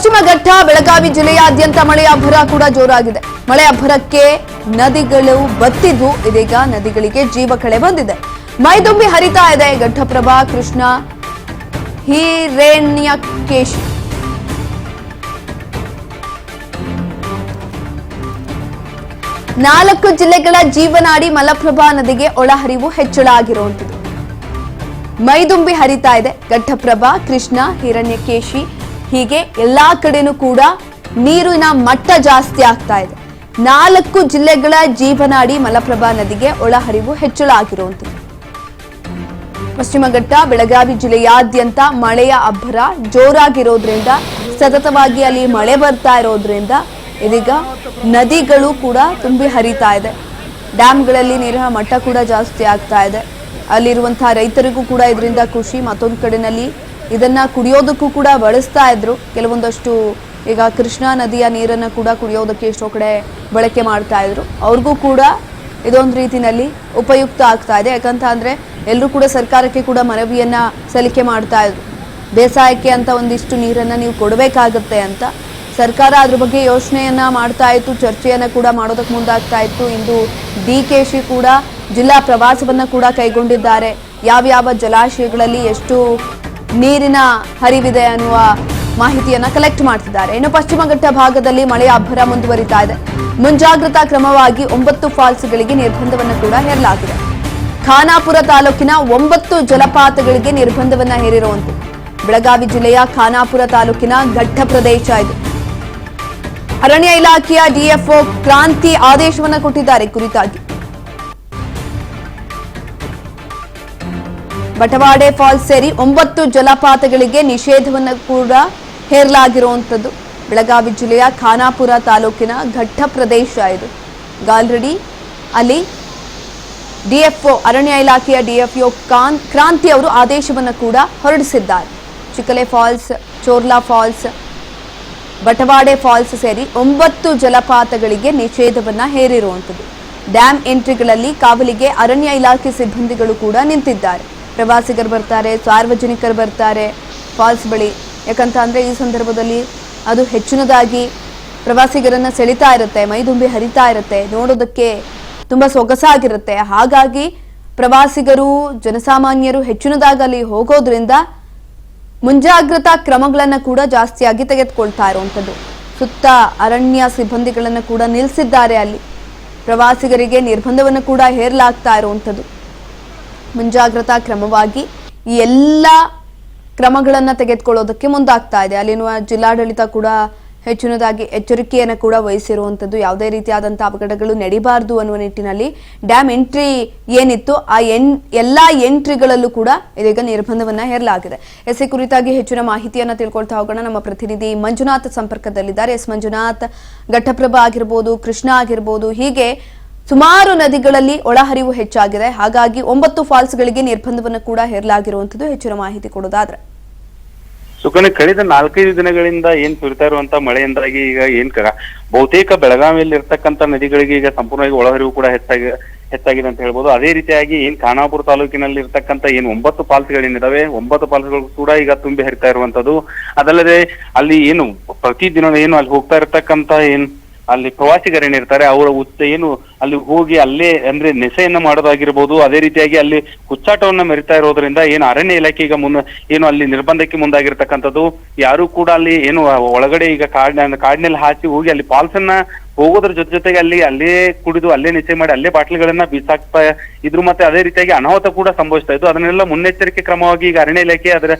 ಪಶ್ಚಿಮ ಘಟ್ಟ ಬೆಳಗಾವಿ ಜಿಲ್ಲೆಯಾದ್ಯಂತ ಮಳೆಯ ಅಬ್ಬರ ಕೂಡ ಜೋರಾಗಿದೆ. ಮಳೆ ಅಬ್ಬರಕ್ಕೆ ನದಿಗಳು ಬತ್ತಿದ್ದು ಇದೀಗ ನದಿಗಳಿಗೆ ಜೀವ ಕಳೆ ಬಂದಿದೆ. ಮೈದುಂಬಿ ಹರಿತಾ ಇದೆ ಘಟ್ಟಪ್ರಭಾ, ಕೃಷ್ಣ, ಹಿರಣ್ಯಕೇಶಿ. ನಾಲ್ಕು ಜಿಲ್ಲೆಗಳ ಜೀವನಾಡಿ ಮಲಪ್ರಭಾ ನದಿಗೆ ಒಳಹರಿವು ಹೆಚ್ಚಳ ಆಗಿರುವಂಥದ್ದು. ಮೈದುಂಬಿ ಹರಿತಾ ಇದೆ ಘಟ್ಟಪ್ರಭಾ, ಕೃಷ್ಣ, ಹಿರಣ್ಯಕೇಶಿ, ಹೀಗೆ ಎಲ್ಲಾ ಕಡೆನೂ ಕೂಡ ನೀರಿನ ಮಟ್ಟ ಜಾಸ್ತಿ ಆಗ್ತಾ ಇದೆ. ನಾಲ್ಕು ಜಿಲ್ಲೆಗಳ ಜೀವನಾಡಿ ಮಲಪ್ರಭಾ ನದಿಗೆ ಒಳಹರಿವು ಹೆಚ್ಚಳ ಆಗಿರುವಂಥದ್ದು. ಪಶ್ಚಿಮ ಘಟ್ಟ ಬೆಳಗಾವಿ ಜಿಲ್ಲೆಯಾದ್ಯಂತ ಮಳೆಯ ಅಬ್ಬರ ಜೋರಾಗಿರೋದ್ರಿಂದ, ಸತತವಾಗಿ ಅಲ್ಲಿ ಮಳೆ ಬರ್ತಾ ಇರೋದ್ರಿಂದ ಇದೀಗ ನದಿಗಳು ಕೂಡ ತುಂಬಿ ಹರಿತಾ ಇದೆ. ಡ್ಯಾಮ್ಗಳಲ್ಲಿ ನೀರಿನ ಮಟ್ಟ ಕೂಡ ಜಾಸ್ತಿ ಆಗ್ತಾ ಇದೆ. ಅಲ್ಲಿರುವಂತಹ ರೈತರಿಗೂ ಕೂಡ ಇದರಿಂದ ಖುಷಿ. ಮತ್ತೊಂದು ಕಡೆನಲ್ಲಿ ಇದನ್ನ ಕುಡಿಯೋದಕ್ಕೂ ಕೂಡ ಬಳಸ್ತಾ ಇದ್ರು. ಕೆಲವೊಂದಷ್ಟು ಈಗ ಕೃಷ್ಣಾ ನದಿಯ ನೀರನ್ನು ಕೂಡ ಕುಡಿಯೋದಕ್ಕೆ ಎಷ್ಟೋ ಕಡೆ ಬಳಕೆ ಮಾಡ್ತಾ ಇದ್ರು. ಅವ್ರಿಗೂ ಕೂಡ ಇದೊಂದು ರೀತಿಯಲ್ಲಿ ಉಪಯುಕ್ತ ಆಗ್ತಾ ಇದೆ. ಯಾಕಂತ ಅಂದ್ರೆ ಎಲ್ಲರೂ ಕೂಡ ಸರ್ಕಾರಕ್ಕೆ ಕೂಡ ಮನವಿಯನ್ನ ಸಲ್ಲಿಕೆ ಮಾಡ್ತಾ ಇದ್ರು. ಬೇಸಾಯಕ್ಕೆ ಅಂತ ಒಂದಿಷ್ಟು ನೀರನ್ನ ನೀವು ಕೊಡಬೇಕಾಗತ್ತೆ ಅಂತ ಸರ್ಕಾರ ಅದ್ರ ಬಗ್ಗೆ ಯೋಚನೆಯನ್ನ ಮಾಡ್ತಾ ಇತ್ತು, ಚರ್ಚೆಯನ್ನ ಕೂಡ ಮಾಡೋದಕ್ಕೆ ಮುಂದಾಗ್ತಾ ಇತ್ತು. ಇಂದು ಡಿ.ಕೆ.ಶಿ ಕೂಡ ಜಿಲ್ಲಾ ಪ್ರವಾಸವನ್ನ ಕೂಡ ಕೈಗೊಂಡಿದ್ದಾರೆ. ಯಾವ್ಯಾವ ಜಲಾಶಯಗಳಲ್ಲಿ ಎಷ್ಟು ನೀರಿನ ಹರಿವಿದೆ ಅನ್ನುವ ಮಾಹಿತಿಯನ್ನ ಕಲೆಕ್ಟ್ ಮಾಡ್ತಿದ್ದಾರೆ. ಇನ್ನು ಪಶ್ಚಿಮ ಘಟ್ಟ ಭಾಗದಲ್ಲಿ ಮಳೆಯ ಅಬ್ಬರ ಮುಂದುವರಿತಾ ಇದೆ. ಮುಂಜಾಗ್ರತಾ ಕ್ರಮವಾಗಿ 9 ಫಾಲ್ಸ್ಗಳಿಗೆ ನಿರ್ಬಂಧವನ್ನು ಕೂಡ ಹೇರಲಾಗಿದೆ. ಖಾನಾಪುರ ತಾಲೂಕಿನ 9 ಜಲಪಾತಗಳಿಗೆ ನಿರ್ಬಂಧವನ್ನ ಹೇರಿರುವಂತೆ ಬೆಳಗಾವಿ ಜಿಲ್ಲೆಯ ಖಾನಾಪುರ ತಾಲೂಕಿನ ಘಟ್ಟ ಪ್ರದೇಶ ಇದು. ಅರಣ್ಯ ಇಲಾಖೆಯ ಡಿಎಫ್ಒ ಕ್ರಾಂತಿ ಆದೇಶವನ್ನ ಕೊಟ್ಟಿದ್ದಾರೆ. ಕುರಿತಾಗಿ ಬಟವಾಡೆ ಫಾಲ್ಸ್ ಸೇರಿ 9 ಜಲಪಾತಗಳಿಗೆ ನಿಷೇಧವನ್ನು ಕೂಡ ಹೇರಲಾಗಿರುವಂಥದ್ದು. ಬೆಳಗಾವಿ ಜಿಲ್ಲೆಯ ಖಾನಾಪುರ ತಾಲೂಕಿನ ಘಟ್ಟ ಪ್ರದೇಶ ಇದು. ಆಲ್ರೆಡಿ ಅಲ್ಲಿ ಡಿಎಫ್ಒ ಅರಣ್ಯ ಇಲಾಖೆಯ ಡಿಎಫ್ಒ ಕ್ರಾಂತಿ ಅವರು ಆದೇಶವನ್ನು ಕೂಡ ಹೊರಡಿಸಿದ್ದಾರೆ. ಚಿಕ್ಕಲೆ ಫಾಲ್ಸ್, ಚೋರ್ಲಾ ಫಾಲ್ಸ್, ಬಟವಾಡೆ ಫಾಲ್ಸ್ ಸೇರಿ 9 ಜಲಪಾತಗಳಿಗೆ ನಿಷೇಧವನ್ನ ಹೇರಿರುವಂಥದ್ದು. ಡ್ಯಾಮ್ ಎಂಟ್ರಿಗಳಲ್ಲಿ ಕಾವಲಿಗೆ ಅರಣ್ಯ ಇಲಾಖೆ ಸಿಬ್ಬಂದಿಗಳು ಕೂಡ ನಿಂತಿದ್ದಾರೆ. ಪ್ರವಾಸಿಗರು ಬರ್ತಾರೆ, ಸಾರ್ವಜನಿಕರು ಬರ್ತಾರೆ ಫಾಲ್ಸ್ ಬಳಿ. ಯಾಕಂತ ಅಂದ್ರೆ ಈ ಸಂದರ್ಭದಲ್ಲಿ ಅದು ಹೆಚ್ಚಿನದಾಗಿ ಪ್ರವಾಸಿಗರನ್ನ ಸೆಳಿತಾ ಇರುತ್ತೆ, ಮೈದುಂಬಿ ಹರಿತಾ ಇರುತ್ತೆ, ನೋಡೋದಕ್ಕೆ ತುಂಬಾ ಸೊಗಸಾಗಿರುತ್ತೆ. ಹಾಗಾಗಿ ಪ್ರವಾಸಿಗರು, ಜನಸಾಮಾನ್ಯರು ಹೆಚ್ಚಿನದಾಗಿ ಅಲ್ಲಿ ಹೋಗೋದ್ರಿಂದ ಮುಂಜಾಗ್ರತಾ ಕ್ರಮಗಳನ್ನ ಕೂಡ ಜಾಸ್ತಿಯಾಗಿ ತೆಗೆದುಕೊಳ್ತಾ ಇರುವಂಥದ್ದು. ಸುತ್ತ ಅರಣ್ಯ ಸಿಬ್ಬಂದಿಗಳನ್ನ ಕೂಡ ನಿಲ್ಲಿಸಿದ್ದಾರೆ. ಅಲ್ಲಿ ಪ್ರವಾಸಿಗರಿಗೆ ನಿರ್ಬಂಧವನ್ನು ಕೂಡ ಹೇರಲಾಗ್ತಾ ಇರುವಂಥದ್ದು. ಮುಂಜಾಗ್ರತಾ ಕ್ರಮವಾಗಿ ಈ ಎಲ್ಲ ಕ್ರಮಗಳನ್ನ ತೆಗೆದುಕೊಳ್ಳೋದಕ್ಕೆ ಮುಂದಾಗ್ತಾ ಇದೆ. ಅಲ್ಲಿನ ಜಿಲ್ಲಾಡಳಿತ ಕೂಡ ಹೆಚ್ಚಿನದಾಗಿ ಎಚ್ಚರಿಕೆಯನ್ನು ಕೂಡ ವಹಿಸಿರುವಂಥದ್ದು. ಯಾವುದೇ ರೀತಿಯಾದಂತಹ ಅವಘಡಗಳು ನಡೀಬಾರದು ಅನ್ನುವ ನಿಟ್ಟಿನಲ್ಲಿ ಡ್ಯಾಮ್ ಎಂಟ್ರಿ ಏನಿತ್ತು ಆ ಎಲ್ಲಾ ಎಂಟ್ರಿಗಳಲ್ಲೂ ಕೂಡ ಇದೀಗ ನಿರ್ಬಂಧವನ್ನ ಹೇರಲಾಗಿದೆ. ಈ ಕುರಿತಾಗಿ ಹೆಚ್ಚಿನ ಮಾಹಿತಿಯನ್ನ ತಿಳ್ಕೊಳ್ತಾ ಹೋಗೋಣ. ನಮ್ಮ ಪ್ರತಿನಿಧಿ ಮಂಜುನಾಥ್ ಸಂಪರ್ಕದಲ್ಲಿದ್ದಾರೆ. ಎಸ್ ಮಂಜುನಾಥ್, ಘಟ್ಟಪ್ರಭಾ ಆಗಿರ್ಬೋದು, ಕೃಷ್ಣ ಆಗಿರ್ಬೋದು, ಹೀಗೆ ಸುಮಾರು ನದಿಗಳಲ್ಲಿ ಒಳಹರಿವು ಹೆಚ್ಚಾಗಿದೆ. ಹಾಗಾಗಿ 9 ಫಾಲ್ಸ್ಗಳಿಗೆ ನಿರ್ಬಂಧವನ್ನು ಕೂಡ ಹೇರಲಾಗಿರುವಂತದ್ದು. ಹೆಚ್ಚಿನ ಮಾಹಿತಿ ಕೊಡೋದಾದ್ರೆ ಸುಕನ್ಯ, ಕಳೆದ 4-5 ದಿನಗಳಿಂದ ಏನ್ ಸುರಿತಾ ಇರುವಂತ ಮಳೆಯಿಂದಾಗಿ ಈಗ ಬಹುತೇಕ ಬೆಳಗಾವಿಯಲ್ಲಿ ಇರ್ತಕ್ಕಂಥ ನದಿಗಳಿಗೆ ಈಗ ಸಂಪೂರ್ಣವಾಗಿ ಒಳಹರಿವು ಕೂಡ ಹೆಚ್ಚಾಗಿದೆ ಅಂತ ಹೇಳ್ಬೋದು. ಅದೇ ರೀತಿಯಾಗಿ ಖಾನಾಪುರ ತಾಲೂಕಿನಲ್ಲಿ ಇರ್ತಕ್ಕಂಥ 9 ಫಾಲ್ಸ್ಗಳೇನಿದಾವೆ, 9 ಫಾಲ್ಸ್ಗಳು ಕೂಡ ಈಗ ತುಂಬಿ ಹರಿತಾ ಇರುವಂತದ್ದು. ಅದಲ್ಲದೆ ಅಲ್ಲಿ ಪ್ರತಿದಿನ ಅಲ್ಲಿ ಹೋಗ್ತಾ ಇರ್ತಕ್ಕಂಥ ಅಲ್ಲಿ ಪ್ರವಾಸಿಗರೇನಿರ್ತಾರೆ ಅವರ ಅಲ್ಲಿ ಹೋಗಿ ಅಲ್ಲೇ ಅಂದ್ರೆ ನೆಸೆಯನ್ನ ಮಾಡೋದಾಗಿರ್ಬೋದು. ಅದೇ ರೀತಿಯಾಗಿ ಅಲ್ಲಿ ಹುಚ್ಚಾಟವನ್ನ ಮೆರಿತಾ ಇರೋದ್ರಿಂದ ಅರಣ್ಯ ಇಲಾಖೆ ಈಗ ಅಲ್ಲಿ ನಿರ್ಬಂಧಕ್ಕೆ ಮುಂದಾಗಿರ್ತಕ್ಕಂಥದ್ದು. ಯಾರು ಕೂಡ ಅಲ್ಲಿ ಒಳಗಡೆ ಈಗ ಕಾಡಿನಲ್ಲಿ ಹಾಸಿ ಹೋಗಿ ಅಲ್ಲಿ ಫಾಲ್ಸ್ ಅನ್ನ ಹೋಗೋದ್ರ ಜೊತೆಗೆ ಅಲ್ಲೇ ಕುಡಿದು ಅಲ್ಲೇ ನೆಸೆ ಮಾಡಿ ಅಲ್ಲೇ ಬಾಟ್ಲಿಗಳನ್ನ ಬೀಸಾಕ್ತಾ ಇದ್ರು. ಮತ್ತೆ ಅದೇ ರೀತಿಯಾಗಿ ಅನಾಹುತ ಕೂಡ ಸಂಭವಿಸ್ತಾ ಇತ್ತು. ಅದನ್ನೆಲ್ಲ ಮುನ್ನೆಚ್ಚರಿಕೆ ಕ್ರಮವಾಗಿ ಈಗ ಅರಣ್ಯ ಇಲಾಖೆ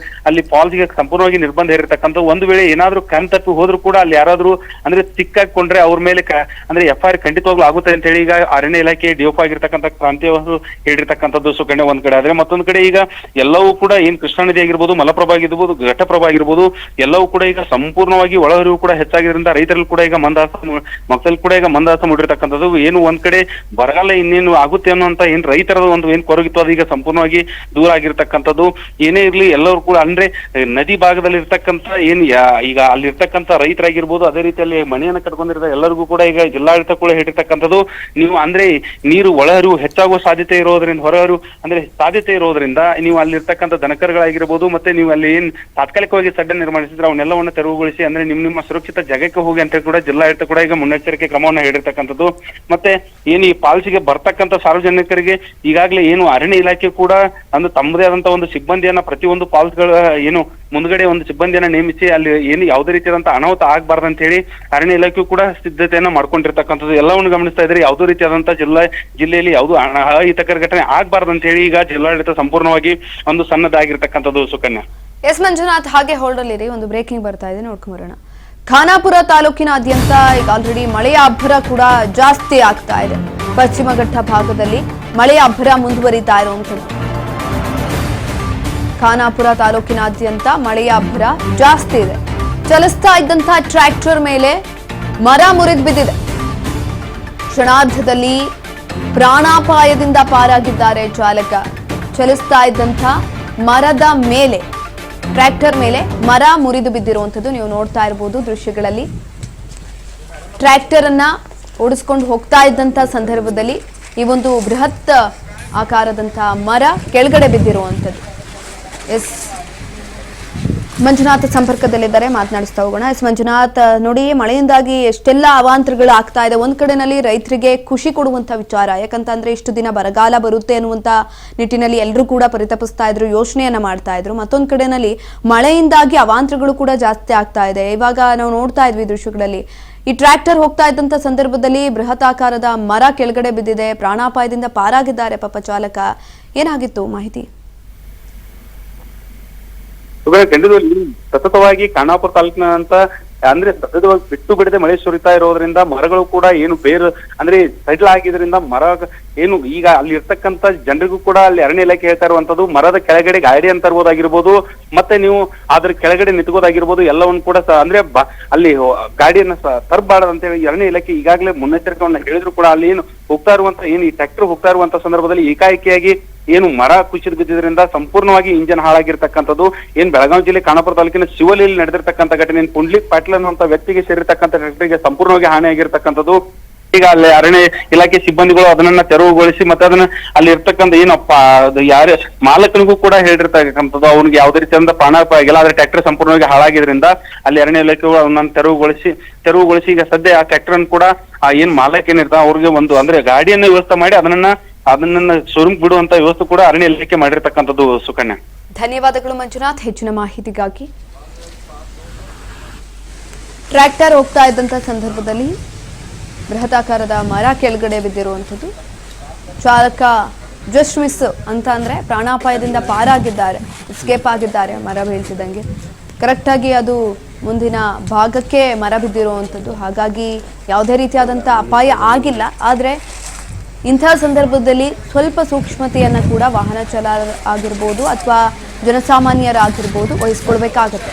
ಅಲ್ಲಿ ಫಾಲ್ಸ್ಗೆ ಸಂಪೂರ್ಣವಾಗಿ ನಿರ್ಬಂಧ ಹೇರಿರ್ತಕ್ಕಂಥ. ಒಂದು ವೇಳೆ ಏನಾದ್ರೂ ಕಣ್ ತಪ್ಪಿ ಹೋದ್ರು ಕೂಡ ಅಲ್ಲಿ ಯಾರಾದ್ರೂ ಅಂದ್ರೆ ಸಿಕ್ಕಾಕೊಂಡ್ರೆ ಅವ್ರ ಮೇಲೆ ಅಂದ್ರೆ FIR ಖಂಡಿತವಾಗ್ಲೂ ಆಗುತ್ತೆ ಅಂತ ಹೇಳಿ ಈಗ ಅರಣ್ಯ ಇಲಾಖೆ ಡಿಒಪಿ ಆಗಿರ್ತಕ್ಕಂಥ ಕ್ರಾಂತಿ ಅವರು ಹೇಳಿರ್ತಕ್ಕಂಥದ್ದು. ಸುಕನ್ಯಾ ಒಂದ್ ಕಡೆ ಆದ್ರೆ ಮತ್ತೊಂದ್ ಕಡೆ ಈಗ ಎಲ್ಲವೂ ಕೂಡ ಕೃಷ್ಣಾ ನದಿ ಆಗಿರ್ಬೋದು, ಮಲಪ್ರಭಾ ಆಗಿರ್ಬೋದು, ಘಟ್ಟಪ್ರಭಾ ಆಗಿರ್ಬೋದು, ಎಲ್ಲವೂ ಕೂಡ ಈಗ ಸಂಪೂರ್ಣವಾಗಿ ಒಳಹರಿವು ಕೂಡ ಹೆಚ್ಚಾಗಿರೋದ್ರಿಂದ ರೈತರಲ್ಲಿ ಕೂಡ ಈಗ ಮಂದಹಾಸ ಮೂಡಿರ್ತಕ್ಕಂಥದ್ದು. ಒಂದ್ ಕಡೆ ಬರಗಾಲ ಇನ್ನೇನು ಆಗುತ್ತೆ ಅನ್ನುವಂತ ರೈತರ ಒಂದು ಕೊರಗಿತ್ತು, ಅದು ಈಗ ಸಂಪೂರ್ಣವಾಗಿ ದೂರ ಆಗಿರ್ತಕ್ಕಂಥದ್ದು. ಏನೇ ಇರ್ಲಿ ಎಲ್ಲರೂ ಕೂಡ ಅಂದ್ರೆ ನದಿ ಭಾಗದಲ್ಲಿ ಇರ್ತಕ್ಕಂಥ ಈಗ ಅಲ್ಲಿರ್ತಕ್ಕಂಥ ರೈತರಾಗಿರ್ಬೋದು, ಅದೇ ರೀತಿಯಲ್ಲಿ ಮನೆಯನ್ನ ಕಟ್ಕೊಂಡಿರೋ ಎಲ್ಲರಿಗೂ ಕೂಡ ಈಗ ಜಿಲ್ಲಾಡಳಿತ ಕೂಡ ಹೇಳಿರ್ತಕ್ಕಂಥದ್ದು, ನೀವು ಅಂದ್ರೆ ನೀರು ಒಳಹರಿವು ಹೆಚ್ಚಾಗುವ ಸಾಧ್ಯತೆ ಇರೋದ್ರಿಂದ ಹೊರಹರಿವು ಅಂದ್ರೆ ಸಾಧ್ಯತೆ ಇರೋದ್ರಿಂದ ನೀವು ಅಲ್ಲಿರ್ತಕ್ಕಂಥ ದನಕರುಗಳಾಗಿರ್ಬೋದು ಮತ್ತೆ ನೀವು ಅಲ್ಲಿ ಏನ್ ತಾತ್ಕಾಲಿಕವಾಗಿ ಸಡ್ಡ ನಿರ್ಮಾಣಿಸಿದ್ರೆ ಅವನ್ನೆಲ್ಲವನ್ನ ತೆರವುಗೊಳಿಸಿ ಅಂದ್ರೆ ನಿಮ್ಮ ಸುರಕ್ಷಿತ ಜಾಗಕ್ಕೆ ಹೋಗಿ ಅಂತ ಕೂಡ ಜಿಲ್ಲಾಡಳಿತ ಕೂಡ ಈಗ ಮುನ್ನೆಚ್ಚರಿಕೆ ಕ್ರಮವನ್ನ ಹೇಳಿರ್ತಕ್ಕಂಥದ್ದು. ಮತ್ತೆ ಏನು ಈ ಪಾಲ್ಸಿಗೆ ಬರ್ತಕ್ಕಂಥ ಸಾರ್ವಜನಿಕರಿಗೆ ಈಗಾಗಲೇ ಏನು ಅರಣ್ಯ ಇಲಾಖೆ ಕೂಡ ಅಂದ್ರೆ ತಮ್ಮದೇ ಆದಂತ ಒಂದು ಸಿಬ್ಬಂದಿಯನ್ನ ಪ್ರತಿಯೊಂದು ಪಾಲ್ಸ್ಗಳ ಏನು ಮುಂದ್ಗಡೆ ಒಂದು ಸಿಬ್ಬಂದಿಯನ್ನ ನೇಮಿಸಿ ಅಲ್ಲಿ ಏನು ಯಾವುದೇ ರೀತಿಯಾದಂತ ಅನಾಹುತ ಆಗ್ಬಾರ್ದು ಅಂತ ಹೇಳಿ ಅರಣ್ಯ ಇಲಾಖೆ ಕೂಡ ಸಿದ್ಧತೆಯನ್ನ ಮಾಡ್ಕೊಂಡಿರ್ತಕ್ಕಂಥದ್ದು. ಎಲ್ಲವನ್ನು ಗಮನಿಸ್ತಾ ಇದ್ರೆ ಯಾವುದೇ ರೀತಿಯಾದಂತ ಜಿಲ್ಲೆಯಲ್ಲಿ ಯಾವುದು ಅಹಿತಕರ ಘಟನೆ ಆಗ್ಬಾರ್ದು ಅಂತ ಹೇಳಿ ಈಗ ಜಿಲ್ಲಾಡಳಿತ ಸಂಪೂರ್ಣವಾಗಿ ಒಂದು ಸನ್ನದ್ಧಾಗಿರ್ತಕ್ಕಂಥದ್ದು. ಸುಕನ್ಯಾ. ಎಸ್ ಮಂಜುನಾಥ್, ಹಾಗೆ ಹೋಲ್ಡಲ್ಲಿರಿ, ಒಂದು ಬ್ರೇಕಿಂಗ್ ಬರ್ತಾ ಇದೆ, ನೋಡ್ಕೊಂಬರೋಣ. ಖಾನಾಪುರ ತಾಲೂಕಿನಾದ್ಯಂತ ಈಗ ಆಲ್ರೆಡಿ ಮಳೆಯ ಅಬ್ಬರ ಕೂಡ ಜಾಸ್ತಿ ಆಗ್ತಾ ಇದೆ. ಪಶ್ಚಿಮ ಘಟ್ಟ ಭಾಗದಲ್ಲಿ ಮಳೆಯ ಅಬ್ಬರ ಮುಂದುವರಿತಾ ಇರುವಂಥದ್ದು. ಖಾನಾಪುರ ತಾಲೂಕಿನಾದ್ಯಂತ ಮಳೆಯ ಅಬ್ಬರ ಜಾಸ್ತಿ ಇದೆ. ಚಲಿಸ್ತಾ ಇದ್ದಂತಹ ಟ್ರ್ಯಾಕ್ಟರ್ ಮೇಲೆ ಮರ ಮುರಿದು ಬಿದ್ದಿದೆ. ಕ್ಷಣಾರ್ಧದಲ್ಲಿ ಪ್ರಾಣಾಪಾಯದಿಂದ ಪಾರಾಗಿದ್ದಾರೆ ಚಾಲಕ. ಚಲಿಸ್ತಾ ಇದ್ದಂಥ ಮರದ ಮೇಲೆ, ಟ್ರ್ಯಾಕ್ಟರ್ ಮೇಲೆ ಮರ ಮುರಿದು ಬಿದ್ದಿರುವಂಥದ್ದು ನೀವು ನೋಡ್ತಾ ಇರಬಹುದು ದೃಶ್ಯಗಳಲ್ಲಿ. ಟ್ರ್ಯಾಕ್ಟರ್ ಅನ್ನ ಓಡಿಸ್ಕೊಂಡು ಹೋಗ್ತಾ ಇದ್ದಂಥ ಸಂದರ್ಭದಲ್ಲಿ ಈ ಒಂದು ಬೃಹತ್ ಆಕಾರದಂಥ ಮರ ಕೆಳಗಡೆ ಬಿದ್ದಿರುವಂಥದ್ದು. ಎಸ್ ಮಂಜುನಾಥ್ ಸಂಪರ್ಕದಲ್ಲಿದ್ದಾರೆ, ಮಾತನಾಡಿಸ್ತಾ ಹೋಗೋಣ. ಎಸ್ ಮಂಜುನಾಥ್, ನೋಡಿ ಮಳೆಯಿಂದಾಗಿ ಎಷ್ಟೆಲ್ಲ ಅವಾಂತರಗಳು ಆಗ್ತಾ ಇದೆ. ಒಂದ್ ಕಡೆನಲ್ಲಿ ರೈತರಿಗೆ ಖುಷಿ ಕೊಡುವಂತ ವಿಚಾರ, ಯಾಕಂತಂದ್ರೆ ಇಷ್ಟು ದಿನ ಬರಗಾಲ ಬರುತ್ತೆ ಅನ್ನುವಂತ ನಿಟ್ಟಿನಲ್ಲಿ ಎಲ್ಲರೂ ಕೂಡ ಪರಿತಪಿಸ್ತಾ ಇದ್ರು, ಯೋಚನೆಯನ್ನ ಮಾಡ್ತಾ ಇದ್ರು. ಮತ್ತೊಂದ್ ಕಡೆನಲ್ಲಿ ಮಳೆಯಿಂದಾಗಿ ಅವಾಂತರಗಳು ಕೂಡ ಜಾಸ್ತಿ ಆಗ್ತಾ ಇದೆ. ಇವಾಗ ನಾವು ನೋಡ್ತಾ ಇದ್ವಿ ದೃಶ್ಯಗಳಲ್ಲಿ, ಈ ಟ್ರ್ಯಾಕ್ಟರ್ ಹೋಗ್ತಾ ಇದ್ದಂತ ಸಂದರ್ಭದಲ್ಲಿ ಬೃಹತ್ ಆಕಾರದ ಮರ ಕೆಳಗಡೆ ಬಿದ್ದಿದೆ. ಪ್ರಾಣಾಪಾಯದಿಂದ ಪಾರಾಗಿದ್ದಾರೆ ಪಾಪ ಚಾಲಕ. ಏನಾಗಿತ್ತು ಮಾಹಿತಿ? ಖಂಡಿತವಾಗಿ ಸತತವಾಗಿ ಖಾನಾಪುರ ತಾಲೂಕಿನ ಅಂತ ಅಂದ್ರೆ ಸತತವಾಗಿ ಬಿಟ್ಟು ಬಿಡದೆ ಮಳೆ ಸುರಿತಾ ಇರೋದ್ರಿಂದ ಮರಗಳು ಕೂಡ ಏನು ಬೇರು ಅಂದ್ರೆ ಸೈಡ್ಲ್ ಆಗಿದ್ರಿಂದ ಮರ ಏನು ಈಗ ಅಲ್ಲಿ ಇರ್ತಕ್ಕಂಥ ಜನರಿಗೂ ಕೂಡ ಅಲ್ಲಿ ಅರಣ್ಯ ಇಲಾಖೆ ಹೇಳ್ತಾ ಇರುವಂತದ್ದು ಮರದ ಕೆಳಗಡೆ ಗಾಡಿ ಅಂತ ತರ್ಬೋದಾಗಿರ್ಬೋದು, ಮತ್ತೆ ನೀವು ಅದ್ರ ಕೆಳಗಡೆ ನಿಂತ್ಕೋದಾಗಿರ್ಬೋದು, ಎಲ್ಲವನ್ನು ಕೂಡ ಅಂದ್ರೆ ಅಲ್ಲಿ ಗಾಡಿಯನ್ನ ತರಬಾರ್ದು ಅಂತ ಹೇಳಿ ಅರಣ್ಯ ಇಲಾಖೆ ಈಗಾಗಲೇ ಮುನ್ನೆಚ್ಚರಿಕೆಯನ್ನ ಹೇಳಿದ್ರು ಕೂಡ ಅಲ್ಲಿ ಏನು ಹೋಗ್ತಾ ಇರುವಂತ ಏನು ಈ ಟ್ರ್ಯಾಕ್ಟರ್ ಹೋಗ್ತಾ ಇರುವಂತ ಸಂದರ್ಭದಲ್ಲಿ ಏಕಾಏಕಿಯಾಗಿ ಏನು ಮರ ಕುಸಿದು ಬಿದ್ದಿದ್ರಿಂದ ಸಂಪೂರ್ಣವಾಗಿ ಇಂಜನ್ ಹಾಳಾಗಿರ್ತಕ್ಕಂಥದ್ದು. ಏನ್ ಬೆಳಗಾವಿ ಜಿಲ್ಲೆ ಖಾನಾಪುರ ತಾಲೂಕಿನ ಶಿವಲಿಯಲ್ಲಿ ನಡೆದಿರ್ತಕ್ಕಂಥ ಘಟನೆ, ಪುಂಡ್ಲಿಕ್ ಪಾಟೀಲ್ ಅನ್ನುವಂತ ವ್ಯಕ್ತಿಗೆ ಸೇರಿರ್ತಕ್ಕಂಥ ಟ್ರ್ಯಾಕ್ಟರ್ಗೆ ಸಂಪೂರ್ಣವಾಗಿ ಹಾನಿಯಾಗಿರ್ತಕ್ಕಂಥದ್ದು. ಈಗ ಅಲ್ಲಿ ಅರಣ್ಯ ಇಲಾಖೆ ಸಿಬ್ಬಂದಿಗಳು ಅದನ್ನ ತೆರವುಗೊಳಿಸಿ ಮತ್ತೆ ಅದನ್ನ ಅಲ್ಲಿ ಇರ್ತಕ್ಕಂಥ ಏನಪ್ಪ ಯಾರ ಮಾಲಕನಿಗೂ ಕೂಡ ಹೇಳಿರ್ತಕ್ಕಂಥದ್ದು ಅವ್ನಿಗೆ ಯಾವುದೇ ರೀತಿಯಿಂದ ಪ್ರಾಣಾಪಾಯ ಆಗಿಲ್ಲ. ಆದ್ರೆ ಟ್ರ್ಯಾಕ್ಟರ್ ಸಂಪೂರ್ಣವಾಗಿ ಹಾಳಾಗಿದ್ರಿಂದ ಅಲ್ಲಿ ಅರಣ್ಯ ಇಲಾಖೆಗಳು ಅವನ್ನ ತೆರವುಗೊಳಿಸಿ ಈಗ ಸದ್ಯ ಆ ಟ್ರ್ಯಾಕ್ಟರ್ ಅನ್ನು ಕೂಡ ಆ ಏನ್ ಮಾಲಕ್ ಏನಿರ್ತಾವ ಅವ್ರಿಗೆ ಒಂದು ಅಂದ್ರೆ ಗಾಡಿಯನ್ನು ವ್ಯವಸ್ಥೆ ಮಾಡಿ ಅದನ್ನ ಶೋರೂಮ್ ಬಿಡುವಂತ ವ್ಯವಸ್ಥೆ ಕೂಡ ಅರಣ್ಯ ಇಲಾಖೆ ಮಾಡಿರ್ತಕ್ಕಂಥದ್ದು. ಸುಕನ್ಯಾ, ಧನ್ಯವಾದಗಳು ಮಂಜುನಾಥ್ ಹೆಚ್ಚಿನ ಮಾಹಿತಿಗಾಗಿ. ಟ್ರ್ಯಾಕ್ಟರ್ ಹೋಗ್ತಾ ಇದ್ದಂತ ಸಂದರ್ಭದಲ್ಲಿ ಬೃಹತಾಕಾರದ ಮರ ಕೆಳಗಡೆ ಬಿದ್ದಿರುವಂಥದ್ದು. ಚಾಲಕ ಜಸ್ಟ್ ಮಿಸ್ ಅಂತ ಅಂದ್ರೆ ಪ್ರಾಣಾಪಾಯದಿಂದ ಪಾರಾಗಿದ್ದಾರೆ, ಎಸ್ಕೇಪ್ ಆಗಿದ್ದಾರೆ. ಮರ ಬೀಳ್ತಿದ್ದಂಗೆ ಕರೆಕ್ಟಾಗಿ ಅದು ಮುಂದಿನ ಭಾಗಕ್ಕೆ ಮರ ಬಿದ್ದಿರುವಂಥದ್ದು. ಹಾಗಾಗಿ ಯಾವುದೇ ರೀತಿಯಾದಂಥ ಅಪಾಯ ಆಗಿಲ್ಲ. ಆದರೆ ಇಂಥ ಸಂದರ್ಭದಲ್ಲಿ ಸ್ವಲ್ಪ ಸೂಕ್ಷ್ಮತೆಯನ್ನು ಕೂಡ ವಾಹನ ಚಾಲಕರಾಗಿರ್ಬೋದು ಅಥವಾ ಜನಸಾಮಾನ್ಯರಾಗಿರ್ಬೋದು ವಹಿಸ್ಕೊಳ್ಬೇಕಾಗತ್ತೆ.